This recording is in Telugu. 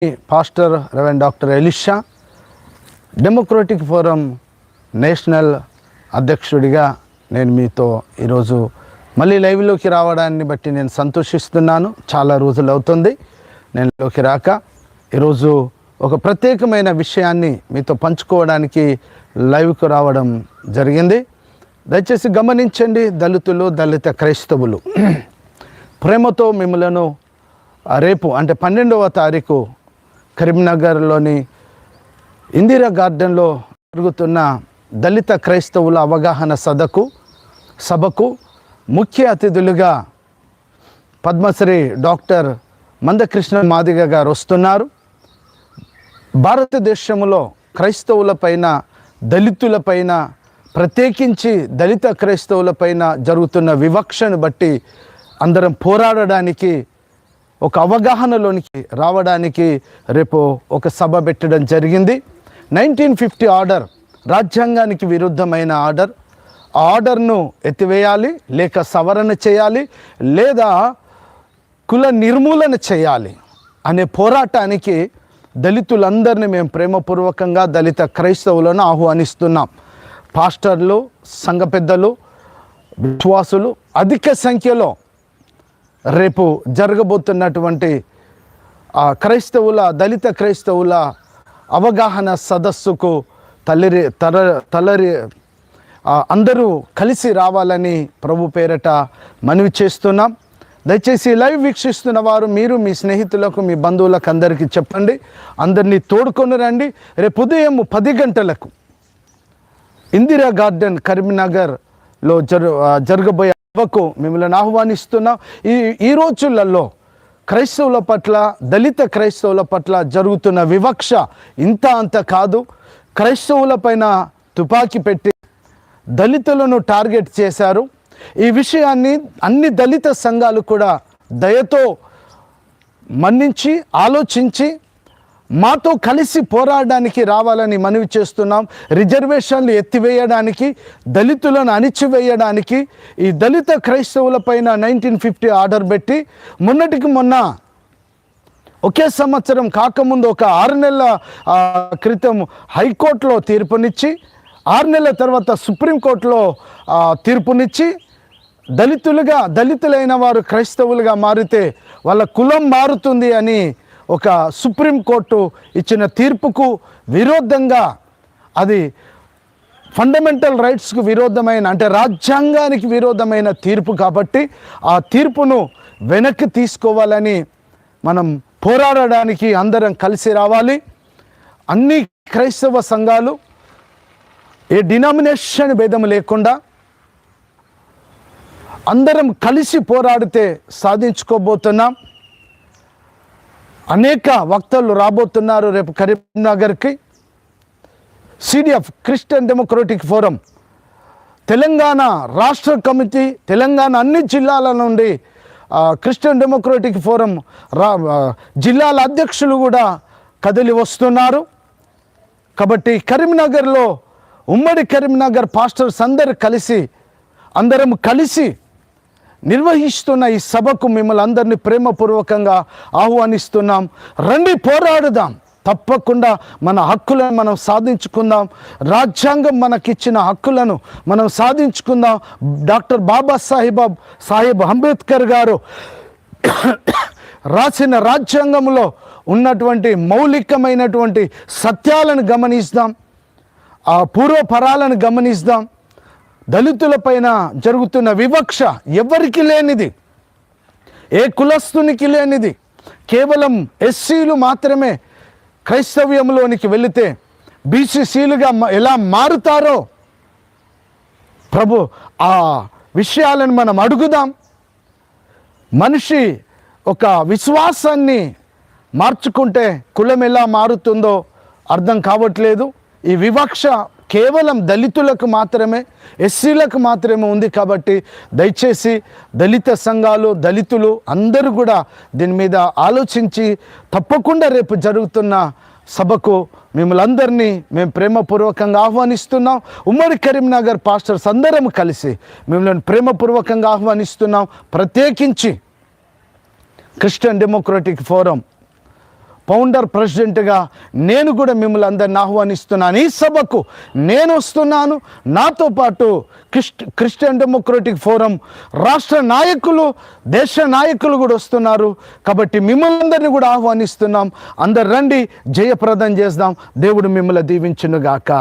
Pastor reverend doctor Elisha democratic forum national అధ్యక్షుడిగా నేను మీతో ఈరోజు మళ్ళీ లైవ్లోకి రావడాన్ని బట్టి నేను సంతోషిస్తున్నాను. చాలా రోజులు అవుతుంది నేను లోకి రాక. ఈరోజు ఒక ప్రత్యేకమైన విషయాన్ని మీతో పంచుకోవడానికి లైవ్కు రావడం జరిగింది. దయచేసి గమనించండి. దళితులు, దళిత క్రైస్తవులు ప్రేమతో మిమ్మలను రేపు అంటే 12వ తారీఖు కరీంనగర్లోని ఇందిరా గార్డెన్లో జరుగుతున్న దళిత క్రైస్తవుల అవగాహన సభకు ముఖ్య అతిథులుగా పద్మశ్రీ డాక్టర్ మందకృష్ణ మాదిగ గారు వస్తున్నారు. భారతదేశంలో క్రైస్తవులపైన, దళితులపైన, ప్రత్యేకించి దళిత క్రైస్తవులపైన జరుగుతున్న వివక్షను బట్టి అందరం పోరాడడానికి, ఒక అవగాహనలోనికి రావడానికి రేపు ఒక సభ పెట్టడం జరిగింది. 1950 ఆర్డర్, రాజ్యాంగానికి విరుద్ధమైన ఆర్డర్. ఆ ఆర్డర్ను ఎత్తివేయాలి, లేక సవరణ చేయాలి, లేదా కుల నిర్మూలన చేయాలి అనే పోరాటానికి దళితులందరినీ మేము ప్రేమపూర్వకంగా దళిత క్రైస్తవులను ఆహ్వానిస్తున్నాం. పాస్టర్లు, సంఘ పెద్దలు, విశ్వాసులు అధిక సంఖ్యలో రేపు జరగబోతున్నటువంటి దళిత క్రైస్తవుల అవగాహన సదస్సుకు అందరూ కలిసి రావాలని ప్రభు పేరట మనవి చేస్తున్నాం. దయచేసి లైవ్ వీక్షిస్తున్న వారు మీరు మీ స్నేహితులకు, మీ బంధువులకు అందరికీ చెప్పండి. అందరినీ తోడుకొని రండి. రేపు ఉదయం 10 గంటలకు ఇందిరా గార్డెన్ కరీంనగర్లో జరగబోయే సభకు మిమ్మల్ని ఆహ్వానిస్తున్నాం. ఈ రోజులలో క్రైస్తవుల పట్ల, దళిత క్రైస్తవుల పట్ల జరుగుతున్న వివక్ష ఇంత అంత కాదు. క్రైస్తవుల పైన తుపాకీ పెట్టి దళితులను టార్గెట్ చేశారు. ఈ విషయాన్ని అన్ని దళిత సంఘాలు కూడా దయతో మన్నించి, ఆలోచించి మాతో కలిసి పోరాడడానికి రావాలని మనవి చేస్తున్నాం. రిజర్వేషన్లు ఎత్తివేయడానికి, దళితులను అణిచివేయడానికి ఈ దళిత క్రైస్తవులపైన 1950 ఆర్డర్ పెట్టి మొన్నటికి మొన్న ఒకే సంవత్సరం కాకముందు ఒక 6 నెలల క్రితం హైకోర్టులో తీర్పునిచ్చి, 6 నెలల తర్వాత సుప్రీంకోర్టులో తీర్పునిచ్చి దళితులైన వారు క్రైస్తవులుగా మారితే వాళ్ళ కులం మారుతుంది అని ఒక సుప్రీంకోర్టు ఇచ్చిన తీర్పుకు విరోధంగా, అది ఫండమెంటల్ రైట్స్కు విరోధమైన, అంటే రాజ్యాంగానికి విరోధమైన తీర్పు కాబట్టి ఆ తీర్పును వెనక్కి తీసుకోవాలని మనం పోరాడడానికి అందరం కలిసి రావాలి. అన్ని క్రైస్తవ సంఘాలు ఏ డినామినేషన్ భేదం లేకుండా అందరం కలిసి పోరాడితే సాధించుకోబోతున్నాం. అనేక వక్తలు రాబోతున్నారు రేపు కరీంనగర్కి. CDF Christian democratic forum Telangana రాష్ట్ర కమిటీ, తెలంగాణ అన్ని జిల్లాల నుండి క్రిస్టియన్ డెమోక్రటిక్ ఫోరం జిల్లాల అధ్యక్షులు కూడా కదిలి వస్తున్నారు. కాబట్టి కరీంనగర్లో, ఉమ్మడి కరీంనగర్ పాస్టర్స్ అందరం కలిసి నిర్వహిస్తున్న ఈ సభకు మిమ్మల్ని అందరినీ ప్రేమపూర్వకంగా ఆహ్వానిస్తున్నాం. రండి, పోరాడుదాం. తప్పకుండా మన హక్కులను మనం సాధించుకుందాం. రాజ్యాంగం మనకిచ్చిన హక్కులను మనం సాధించుకుందాం. డాక్టర్ బాబాసాహెబ్ అంబేద్కర్ గారు రాసిన రాజ్యాంగంలో ఉన్నటువంటి మౌలికమైనటువంటి సత్యాలను గమనిస్తాం, ఆ పూర్వపరాలను గమనిస్తాం. దళితులపైన జరుగుతున్న వివక్ష ఎవరికి లేనిది, ఏ కులస్తునికి లేనిది. కేవలం ఎస్సీలు మాత్రమే క్రైస్తవ్యంలోనికి వెళితే బీసీసీలుగా ఎలా మారుతారో ప్రభు ఆ విషయాలను మనం అడుగుదాం. మనిషి ఒక విశ్వాసాన్ని మార్చుకుంటే కులం ఎలా మారుతుందో అర్థం కావట్లేదు. ఈ వివక్ష కేవలం దళితులకు మాత్రమే, ఎస్సీలకు మాత్రమే ఉంది. కాబట్టి దయచేసి దళిత సంఘాలు, దళితులు అందరూ కూడా దీని మీద ఆలోచించి తప్పకుండా రేపు జరుగుతున్న సభకు మిమ్మల్ని అందరినీ మేము ప్రేమపూర్వకంగా ఆహ్వానిస్తున్నాం. ఉమ్మడి కరీంనగర్ పాస్టర్స్ అందరం కలిసి మిమ్మల్ని ప్రేమపూర్వకంగా ఆహ్వానిస్తున్నాం. ప్రత్యేకించి క్రిస్టియన్ డెమోక్రటిక్ ఫోరం ఫౌండర్ ప్రెసిడెంట్గా నేను కూడా మిమ్మల్ని అందరిని ఆహ్వానిస్తున్నాను. ఈ సభకు నేను వస్తున్నాను, నాతో పాటు క్రిస్టియన్ డెమోక్రటిక్ ఫోరం రాష్ట్ర నాయకులు, దేశ నాయకులు కూడా వస్తున్నారు. కాబట్టి మిమ్మల్ని అందరినీ కూడా ఆహ్వానిస్తున్నాం. అందరు రండి, జయప్రదం చేద్దాం. దేవుడు మిమ్మల్ని దీవించునుగాక.